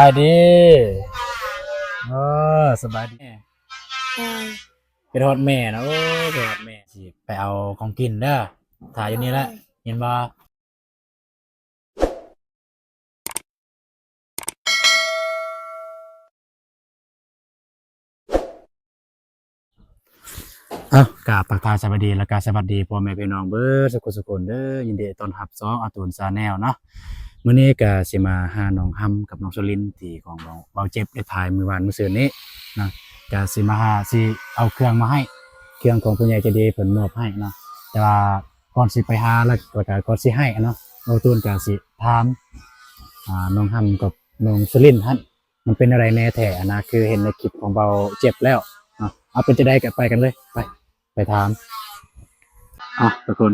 บายดีเอสบายดีใช่ไปทอดแม่นะโอ้ไปทอดแม่สิไปเอาของกินเด้อถ่ายอยู่นี่แหละเห็นบ่กราบทักทายสวัสดีและกราบสวัสดีพ่อแม่พี่น้องเบิดสุขคนเด้อยินดีต้อนรับซ้องอาตูนซาแนลเนาะมื้อนี้ก็สิมาหาน้องฮัมกับน้องชลินที่ของเบาเจ็บได้ถ่ายมื้อวานมื้อซื่อนี้นะก็สิมาหาสิเอาเครื่องมาให้เครื่องของผู้ใหญ่ใจดีเพิ่นมอบให้เนาะแต่ว่าก่อนสิไปหาแล้วก็ก่อนสิให้เนาะอาตูนก็สิถามน้องฮัมกับน้องชลินหั่นมันเป็นอะไรแน่แท้นะคือเห็นในคลิปของเบาเจ็บแล้วเอาเป็นจะได้กันไปกันเลยไปถามทุกคน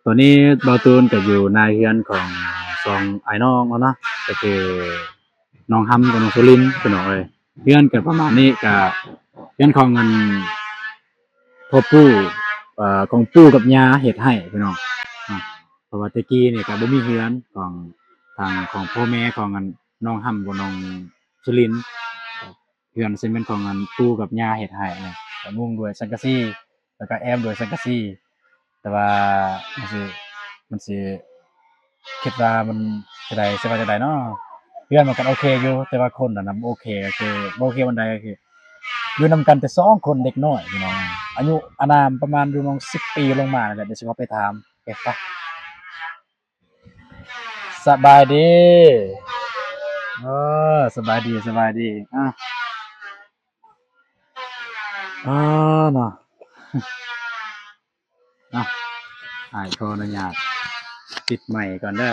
ตัวนี้เบาตูนก็อยู่ในเฮือนของสองไอ้น้องเนาะก็คือน้องฮัมกับน้องสุรินทร์พี่น้องเลยเฮือนก็ประมาณนี้ก็เฮือนของเงินพ่อปู่ของปู่กับย่าเฮ็ดให้พี่น้องเพราะว่าตะกี้นี่ก็บ่มีเฮือนของทางของพ่อแม่ของอันน้องฮัมกับน้องสุรินทร์เฮือนซึ่งเป็นของอันปู่กับย่าเฮ็ดให้ก็มุงด้วยสังกะสีแล้วก็แอมด้วยสังกะสีแต่ว่ามันสิคิดว่ามันจะได้สิว่าจะได้เนาะเพื่อนมันก็โอเคอยู่แต่ว่าคนน่ะบ่โอเคก็คือบ่โอเคปานใดก็คืออยู่นำกันแต่2คนเด็กน้อยพี่น้องอายุอานามประมาณอยู่น้อง10ปีลงมานั่นแหละเดี๋ยวสิว่าไปถามไปสบายดีเอสบายดีเนาะเนาะขออนุญาตปิดไมค์ก่อนเด้อ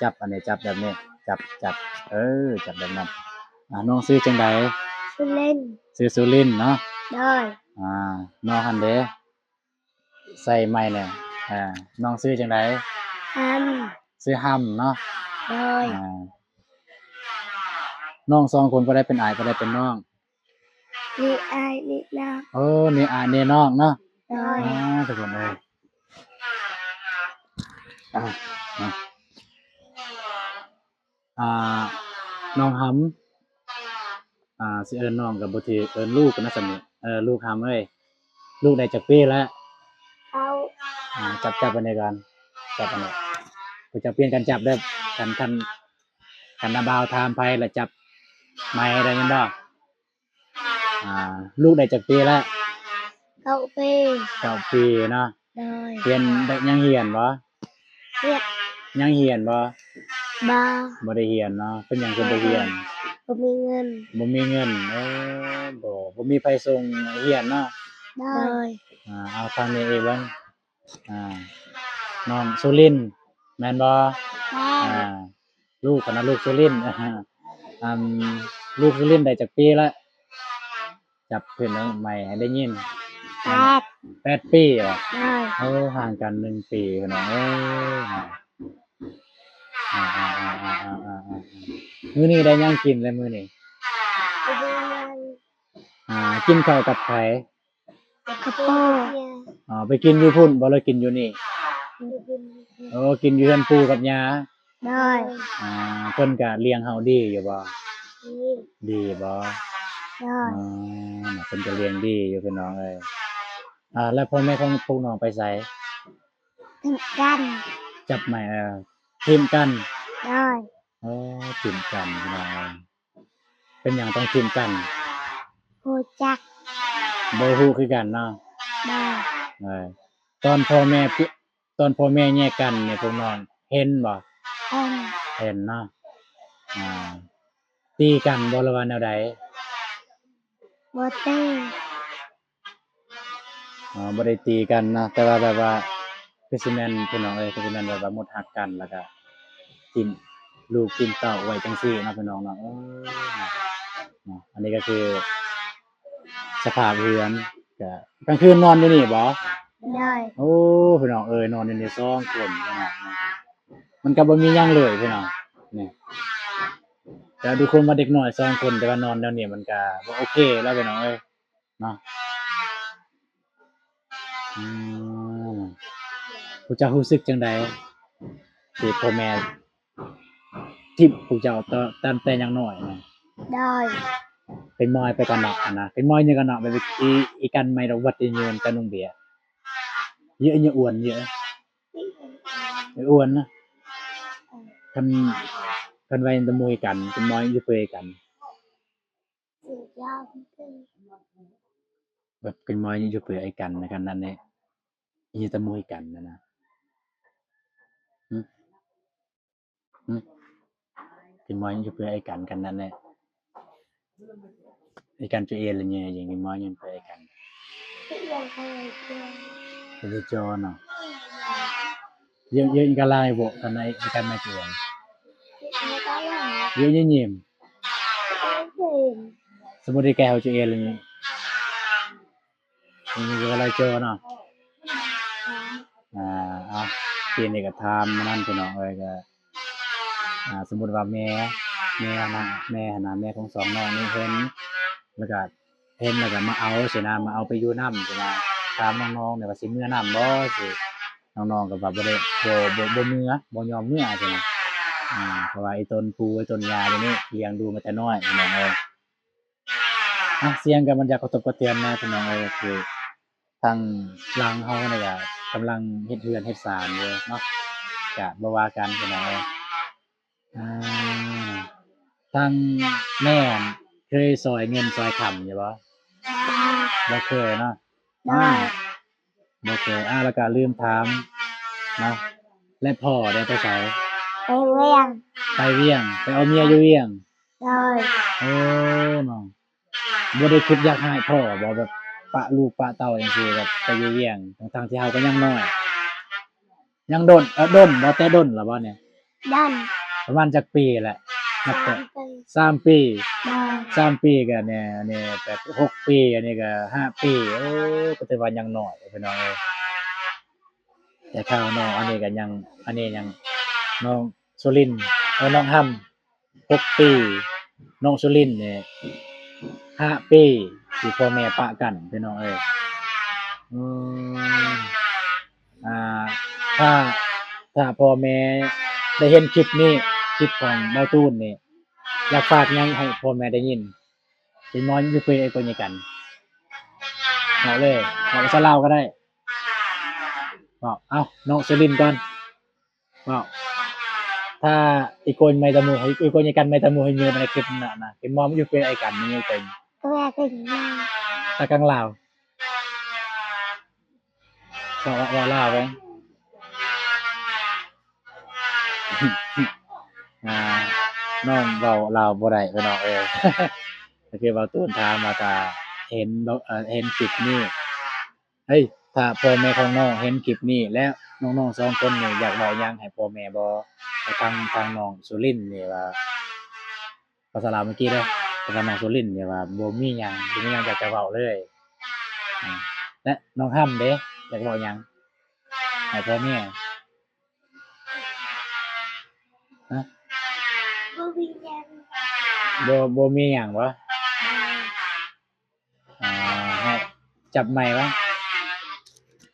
จับอันนี้จับแบบนี้จับจับแบบนั้นน้องซื้อจังใดชื่อเล่นซื้อสุรินทร์เนาะได้อ่าน้องหันเด้ใส่ไม้เนี่ยน้องซื้อจังไดทซื้อห้ำเนาะำได้อ่าน้องสองคนก็ได้เป็นอายก็ได้เป็นน้องนี่ไอ้นี่นะนี่อายนี่น้องเนาะได้ทุกคนเลยอ่าเนาะอ่าน้องหำสิเอิ้นน้องกับบ่ถือเอิ้นลูกกันนะซั่นนี่ลูกหำเอ้ยลูกได้จักปีแล้วเอาจับอันนี้ก่อนจับอันนี้กูจะเปลี่ยนกันจับเด้อคันนาบ่าวถามไผแล้วจับไม้ได้ยินบ่ลูกได้จักปีแล้วเอาไป9 ปีเนาะได้เรียนได้ยังเรียนบ่เรียกยังเรียนบ่บาบ่ได้เรียนเนาะเป็นหยังคือบ่เรียนผมมีเงินบ่มีเงินบ่มีไผส่งเรียนเนาะได้เอาฟังนี่เองเบิ่งอ่าน้องสุรินทร์แม่นบ่ลูกคณะลูกสุรินทร์อืลูกสุรินทร์ได้จักปีแล้วจับขึ้นแล้วใหม่ให้ได้ยินแปด8 ปีเหรอได้ห่างกัน1 ปีพี่น้องเอ้ยมื้อนี้ได้หยังกินแล้วมื้อนี้ไปดูเงินกินข้าวกับไผกระป๋อไปกินอยู่พุ่นบ่เลยกินอยู่นี่กินอยู่เฮือนปู่กับย่าได้เพิ่นก็เลี้ยงเฮาดีอยู่บ่นี่ดีบ่ได้เพิ่นก็เลี้ยงดีอยู่พี่น้องเอ้ยแล้วพ่อแม่ของพวกน้องไปไสถึงกันจับไม้ทีมกันได้ทีมกันพี่น้องเอ้ยเป็นหยังต้องทีมกันโหจักบ่ฮู้คือกันเนาะได้เออตอนพ่อแม่แยกกันนี่พวกน้องเห็นบ่เห็นเนาะอ่าตีกันบ่หรือว่าแนวใดบ่ตีบ่ได้ตีกันเนาะแต่ว่าแบบว่าคือสิแม่นพี่น้องเอ้ยคือสิแม่นแบบว่าหมดรักกันแล้วก็ทิ่มลูกทิ่มเต้าไว้จังซี่เนาะพี่น้องเนาะอันนี้ก็คือสภาพเรือนก็กลางคืนนอนอยู่นี่บ่ได้พี่น้องเอ้ยนอนอยู่นี่2 คนพี่น้องมันก็บ่มีหยังเลยพี่น้องนี่แต่ทุกคนว่าเด็กน้อย2 คนแต่ว่านอนแนวนี้มันก็บ่โอเคแล้วพี่น้องเอ้ยเนาะผู้เจ้ารู้สึกจังใดที่พ่อแม่ ทิพย์ผู้เจ้าตอนแต่ยังน้อยนะ โดย เป็นมอยไปกันเนาะนะเป็นมอยนี่กันเนาะไปอีกันไม่เราวัดเยือนกันนงเบียเยอะเยอะอ้วนเยอะอ้วนนะคันไว้ตะมวยกันเป็นมอยอยู่เปยกัน สุดยอดคือ แบบเป็นมอยอยู่เปยไอ้กันนะครับนั่นเนี่ยอยู่ตะมวยกันนะหึหึเป็นมอยอยู่เปยไอ้กันกันนั่นเนี่ยไอ้กันจะเออะไรเนี่ยอย่างเป็นมอยอยู่เปยไอ้กัน ที่ยังเคยเจอ เป็นจอเนาะเยอะเยอะกันลายบ่กันไอ้กันไม่เกี่ยว ที่ไม่ได้หรอก เยอะเยี่ยม ไม่เห็น สมมุติแกเขาจะเออะไรเนี่ยมีอะไรจอเนาะ เอาเปลี่ยนเอกทามมานั่นพี่น้องเอ้ยก็สมมุติว่าแม่นะแม่นะแม่ของสองน้องนี่เห็นแล้วก็เห็นแล้วก็มาเอาสินะมาเอาไปอยู่นำสินะถามน้องๆเนี่ยว่าสิเมื่อนำบ่สิน้องๆก็ว่าบ่ได้บ่เมื่อบ่ยอมเมื่อสินะเพราะว่าไอ้ต้นปูไอ้ต้นยาตัวนี้เลี้ยงดูมาแต่น้อยพี่น้องเอ้ยเสียงก็มันจะกระทบกระเทือนนะพี่น้องเอ้ยคือทางหลังเฮานี่ก็กำลังเฮ็ดเรือนเฮ็ดศาลอยู่เนาะก็บ่ว่ากันพี่น้องเอ้ยอ่าทางแม่เคยซอยเงินซอยค้ำอยู่บ่บ่เคยเนาะ ได้ บ่เคยแล้วก็ลืมถามเนาะและพ่อได้ไปไส ไปเวียง ไปเวียงไปเอาเมียอยู่เวียง โดย โอ้น้องบ่ได้คิดอยากให้พ่อบ่แบบปะลูกปะเต้าจังซี่แบบไปอยู่เวียงทั้งๆที่เฮาก็ยังน้อยยังดนดนบ่แต่ดนล่ะบ่เนี่ย ดัน ประมาณจักปีแหละนับแต่ 3 ปี 3 ปี โดย 3 ปีก็เนี่ยอันนี้แบบ6 ปีอันนี้ก็5 ปีโอ้ก็ถือว่ายังน้อยพี่น้องเอ้ยแต่ข้าวน้องอันนี้ก็ยังอันนี้ยังน้องสุรินทร์น้องห่ำ6 ปีน้องสุรินทร์นี่5 ปีที่พ่อแม่ปะกันพี่น้องเอ้ยอืมอ่าถ้าพ่อแม่ได้เห็นคลิปนี้คลิปของเบาตูนนี่อยากฝากหยังให้พ่อแม่ได้ยินเป็นน้อยอยู่เปไอ้คนนี้กันเอาเลยเอาซะเล่าก็ได้บอกเอาน้องสุรินทร์ก่อนบอกถ้าอีกคนไม่ตะมูให้อีกคนนี้กันไม่ตะมูให้เงินในคลิปนั้นนะเป็นมอมอยู่เปไอ้กันนี่เป็น ก็แม่ก็ถึงมา ตะกังลาวว่าลาวไว้ อ่าน้องเว้าลาวบ่ได้พี่น้องเอ้ย ก็คือเว้าตูนถามว่าถ้าเห็นเห็นคลิปนี้เฮ้ยถ้าพ่อแม่ของน้องเห็นคลิปนี้แล้วน้องๆ2คนนี่อยากเว้าหยังให้พ่อแม่บ่ทางน้องสุรินทร์นี่ว่าภาษาลาวเมื่อกี้เด้อแต่ว่าน้องสุรินทร์นี่ว่าบ่มีหยังอยากจะเว้าเลยและน้องห่ำเด้อยากเว้าหยังให้พ่อแม่ฮะ บ่มีหยัง บ่มีหยังบ่ให้จับไมค์วะ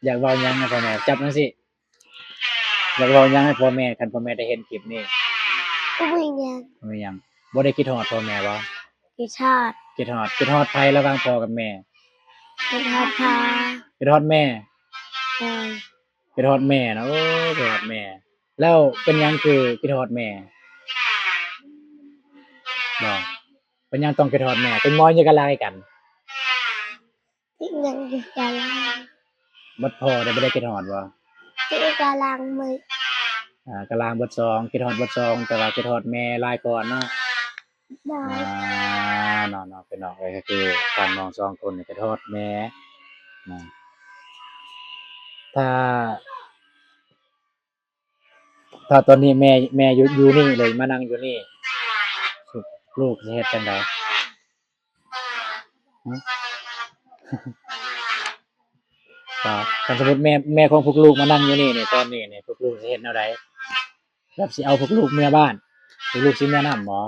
อยากเว้าหยังให้พ่อแม่จับจังซี่อยากเว้าหยังให้พ่อแม่คันพ่อแม่ได้เห็นคลิปนี้ บ่มีหยัง บ่มีหยังบ่ได้คิดฮอดพ่อแม่บ่ กิชาติ คิดฮอดไผระหว่างพ่อกับแม่ เป็นทาทา คิดฮอดแม่ โดย คิดฮอดแม่นะโอ้คิดฮอดแม่ แล้วเป็นหยังคือคิดฮอดแม่บ่เป็นหยังต้องคิดฮอดแม่เป็นหมออยู่กันหลายกัน ที่ยังอยู่กะลัง บัดพ่อได้บ่ได้คิดฮอดบ่ ที่กะลังมือก ะลางเบิดสองคิดฮอดเบิดสองแต่ว่าคิดฮอดแม่หลายก่อนเนาะ โดย เนาะๆพี่น้องเอ้ยก็คือทางน้อง2คนนี่คิดฮอดแม่นะถ้า ตอนนี้แม่อยู่นี่เลยมานั่งอยู่นี่ลูกสิเฮ็ดจังไดหือก็ถ้าสมมุติแม่ของพวกลูกมานั่งอยู่นี่ตอนนี้นี่พวกลูกสิเฮ็ดแนวใดแบบสิเอาพวกลูกเมื่อบ้านพวกลูกสิเมื่อนำบ่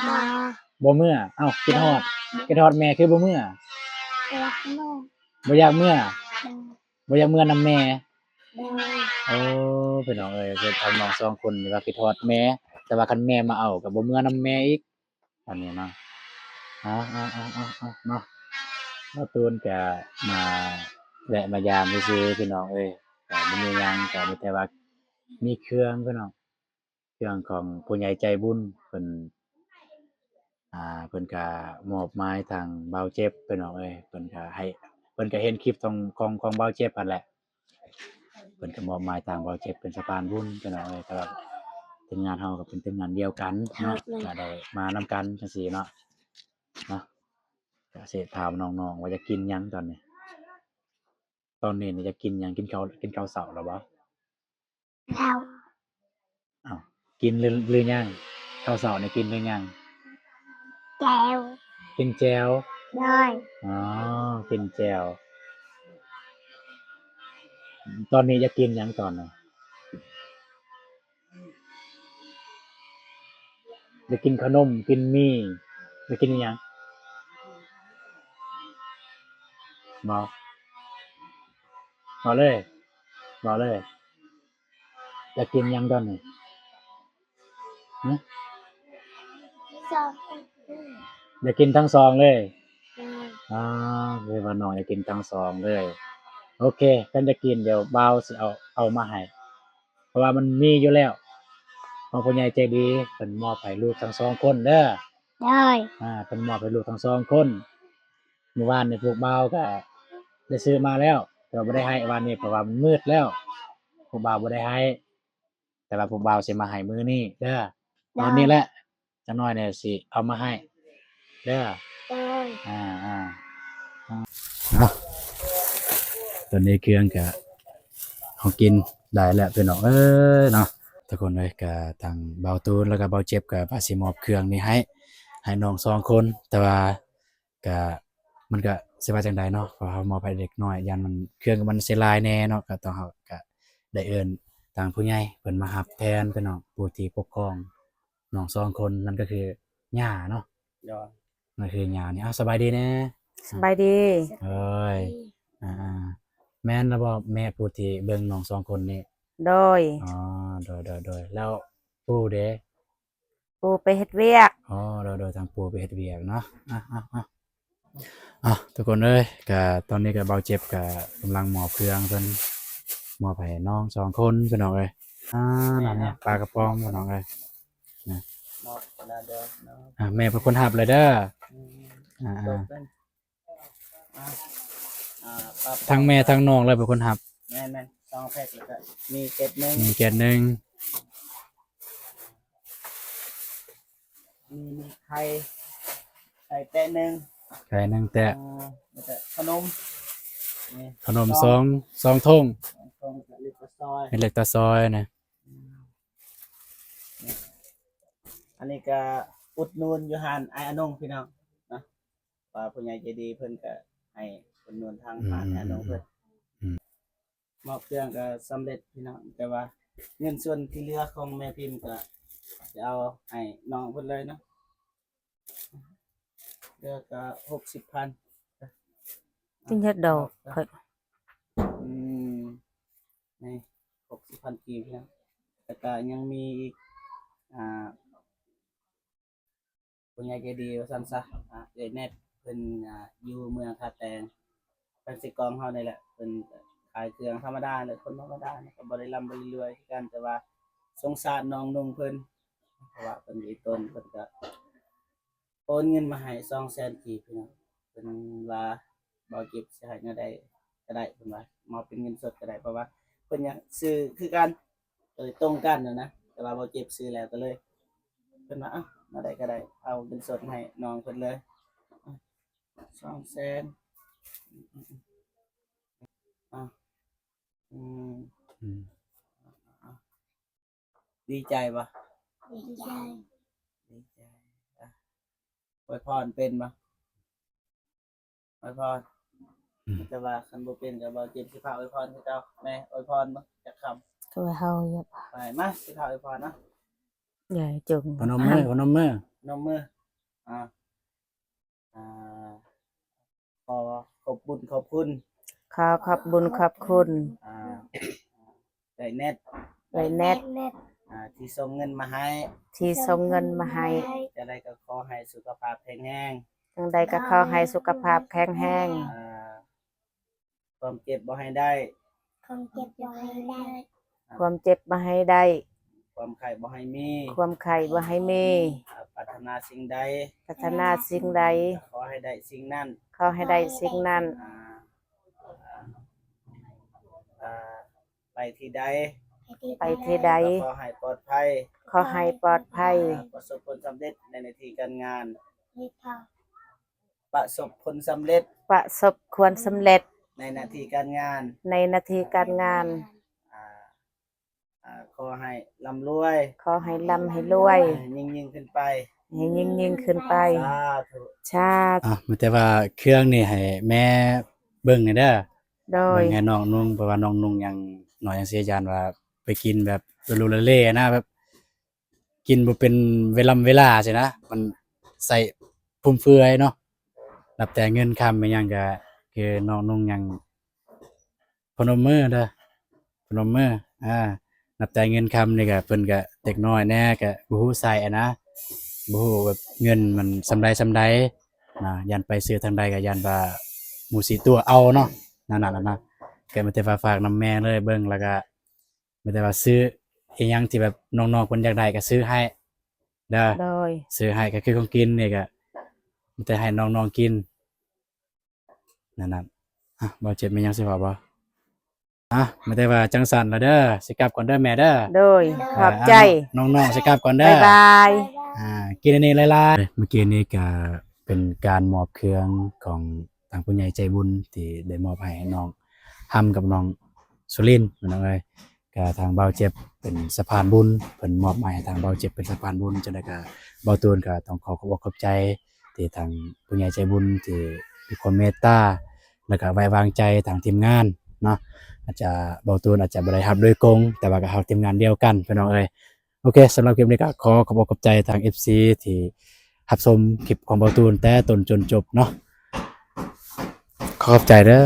มา บ่เมื่ออ้าวคิดฮอดแม่คือบ่เมื่อ รักแม่ บ่อยากเมื่อ โดย บ่อยากเมื่อนำแม่ โดย โอ้พี่น้องเอ้ยคือทางน้อง2คนนี่ว่าคิดฮอดแม่ แต่ว่าคันแม่มาเอาก็บ่เมื่อนำแม่อีกอันนี้เนาะเอาเนาะบ่ตูนก็มาแวะมายามซื่อๆพี่น้องเอ้ยก็บ่มีหยังก็มีแต่ว่ามีเครื่องพี่น้องเครื่องของผู้ใหญ่ใจบุญเพิ่นก็มอบหมายทางบ่าวเจ็บพี่น้องเอ้ยเพิ่นก็ให้เพิ่นก็เห็นคลิปของบ่าวเจ็บนั่นแหละเพิ่นก็มอบหมายทางบ่าวเจ็บเป็นสะพานบุญพี่น้องเอ้ยแต่ว่าทีมงานเฮาก็เป็นทีมงานเดียวกันเนาะก็ได้มานำกันจังซี่เนาะก็สิถามน้องๆว่าจะกินหยังตอนนี้นี่จะกินหยังกินข้าวเช้าแล้วบ่เรา อ้าวกินหรือยังข้าวเช้านี่กินหรือยังแก้ว กินแจ่วได้ อ๋อกินแจ่วตอนนี้จะกินหยังตอนนี้จะกินขนมกินหมี่จะกินอิหยังบ่บ่เลยบ่เลยจะกินหยังตอนนี้หึ สอง จะกินทั้งซองเลย ได้ อ๋อคือว่าน้องจะกินทั้งซองเลยโอเคคันจะกินเดี๋ยวบ่าวสิเอามาให้เพราะว่ามันมีอยู่แล้วของผู้ใหญ่ใจดีเพิ่นมอบให้ลูกทั้งสองคนเด้อ ได้ เพิ่นมอบให้ลูกทั้งสองคนเมื่อวานนี่พวกบ่าวก็ได้ซื้อมาแล้วแต่ว่าบ่ได้ให้วันนี้เพราะว่ามันมืดแล้วพวกบ่าวบ่ได้ให้แต่ว่าพวกบ่าวสิมาให้มื้อนี้เด้อตอนนี้แหละจักหน่อยเนี่ยสิเอามาให้เด้อ ได้ อ่าเนาะตอนนี้เครื่องก็เอากินได้แล้วพี่น้องเอ้ยเนาะทุกคนเลยก็ทางเบาตูนแล้วก็เบาเจ็บก็ว่าสิมอบเครื่องนี้ให้น้องสองคนแต่ว่าก็มันก็สิว่าจังไดเนาะเพราะเฮามอบให้เด็กน้อยยันมันเครื่องมันสิหลายแน่เนาะก็ต้องเฮาก็ได้เอิ้นทางผู้ใหญ่เพิ่นมารับแทนพี่น้องผู้ที่ปกครองน้องสองคนนั่นก็คือย่าเนาะ ยอด นั่นคือย่านี่อ้าวสบายดีแน่ สบายดี เอ้ยอ่าแม่นแล้วบ่แม่ผู้ที่เบิ่งน้องสองคนนี่ โดย อ๋อโดยแล้วปู่เด้ ปูไปเฮ็ดเวียก อ๋อโดยทางปู่ไปเฮ็ดเวียกเนาะทุกคนเอ้ยก็ตอนนี้ก็เบาเจ็บก็กำลังมอบเครื่องเพิ่นมอบให้น้องสองคนพี่น้องเอ้ยนั่นน่ะปลากระป๋องพี่น้องเอ้ย เนาะเวลาเดินเนาะ แม่เป็นคนรับเลยเด้อ อืม อ่า จบเป็นปั๊บ ทั้งแม่ทั้งน้องเลยเป็นคนรับ แม่นๆต้องแพ็คแล้วก็มีเก็ดหนึง มีแกนหนึง มีไข่แตะหนึง ไก่หนึงแต่ แล้วก็ขนมนี่ ขนมสองทง ตรงกับลิปซอย เป็นเล็กตาซอยนะ อันนี้ก็อุดหนูนอยู่หานไอ้อนงพี่น้องนะว่าผู้ใหญ่ใจดีเพิ่นก็ให้อุดหนูนทางหานไอ้อนงเพิ่นมอบเครื่องก็สำเร็จพี่น้องแต่ว่าเงินส่วนที่เหลือของแม่พิมพ์ก็จะเอาให้น้องเพิ่นเลยเนาะเหลือก็60,000 จึงเฮ็ดดอกค่อย อืมนี่60,000กีบพี่น้องแต่ก็ยังมีอีกผู้ใหญ่ใจดีว่าซั่นซะเน็ตเพิ่นอยู่เมืองท่าแตงเพิ่นสิกองเฮานี่แหละเพิ่นก็ขายเครื่องธรรมดาเลยคนธรรมดานะก็บ่ได้ร่ำบ่ได้รวยคือกันแต่ว่าสงสารน้องนุ่งเพิ่นเพราะว่าเพิ่นมีต้นเพิ่นก็โอนเงินมาให้200,000กีบพี่น้องเพิ่นว่าบ่เก็บสิให้แนวใดก็ได้เพิ่นว่ามาเป็นเงินสดก็ได้เพราะว่าเพิ่นอยากซื้อคือกันตรงกันนะแต่ว่าบ่เก็บซื้อแล้วก็เลยเพิ่นว่ามาได้ก็ได้เอาเงินสดให้น้องเพิ่นเลย200,000อืม อืม ดีใจปะ ดีใจ ดีใจอวยพรเป็นปะอวยพรแต่ว่าคันบ่เป็นก็บ่เจ็บสิพาอวยพรคือเจ้าแม่อวยพรบ่จักคำ ก็ว่าเฮาอย่า ไปมาสิพาอวยพรเนาะ อย่าจึง พนมมือ นมมืออ่าอ่าขอขอบคุณขอบบุญขอบคุณ อ่าได้แน็ต ไว้แน็ต เน็ต ที่ส่งเงินมาให้ ที่ส่งเงินมาให้ จะได้ก็ขอให้สุขภาพแข็งแรง จังใดก็ขอให้สุขภาพแข็งแรง ความเจ็บบ่ให้ได้ ความเจ็บบ่ให้ได้ ความเจ็บบ่ให้ได้ ความไข้บ่ให้มี ความไข้บ่ให้มี ปรารถนาสิ่งใด ปรารถนาสิ่งใด ขอให้ได้สิ่งนั้น ขอให้ได้สิ่งนั้น ไปที่ใด ไปที่ใด ขอให้ปลอดภัย ขอให้ปลอดภัย ประสบผลสำเร็จในหน้าที่การงาน ไม่พอ ประสบผลสำเร็จ ประสบควรสำเร็จ ในหน้าที่การงาน ในหน้าที่การงาน ขอให้ร่ำรวย ขอให้ร่ำให้รวย ยิ่งขึ้นไป ให้ยิ่งขึ้นไป สาธุ ชาติ มีแต่ว่าเครื่องนี่ให้แม่เบิ่งให้เด้อ โดย เบิ่งให้น้องนุ่งเพราะว่าน้องนุ่งยังน้อยยังเสียยานว่าไปกินแบบลุๆเล่ๆนะแบบกินบ่เป็นเวลาสินะมันใส่ฟุ่มเฟือยเนาะนับแต่เงินคำเป็นหยังก็คือน้องนุ่งยังพนมมือเด้อพนมมือนับแต่เงินคำนี่ก็เพิ่นก็เด็กน้อยแน่ก็บ่ฮู้ใส่อะนะบ่ฮู้แบบเงินมันสำใดนะยันไปซื้อทางใดก็ยันว่าหมู่4ตัวเอาเนาะนั่นน่ะนะก็มีแต่ว่าฝากนำแม่เลยเบิ่งแล้วก็มีแต่ว่าซื้ออีหยังที่แบบน้องๆเพิ่นอยากได้ก็ซื้อให้เด้อ โดย ซื้อให้ก็คือของกินนี่ก็มีแต่ให้น้องๆกินนั่นน่ะบ่เจ็บมีหยังสิว่าบ่ไม่ได้ว่าจังสันแล้วเด้อสิกลับก่อนเด้อแม่เด้อ โดยขอบใจ น้องๆสิกลับก่อนเด้ บ๊า อ ยบาย กินอันนี้หลายๆเมื่อกี้นี้ก็เป็นการมอบเครื่องของทางผู้ใหญ่ใจบุญที่ได้มอบให้น้องทำกับน้องสุรินทร์น้องเอ้ยก็ทางเบาเจ็บเป็นสะพานบุญเพิ่นมอบให้ทางเบาเจ็บเป็นสะพานบุญจังได๋ก็เบาตูนก็ต้องขอขอบใจที่ทางผู้ใหญ่ใจบุญที่มีความเมตตาแล้วก็ไว้วางใจทางทีมงานเนาะอาจจะเบาตูนอาจจะบ่ได้รับโดยตรงแต่ว่าก็เฮาทีมงานเดียวกันพี่น้องเอ้ยโอเคสำหรับคลิปนี้ก็ขอขอบใจทาง FC ที่รับชมคลิปของเบาตูนแต่ต้นจนจบเนาะขอบใจเด้อ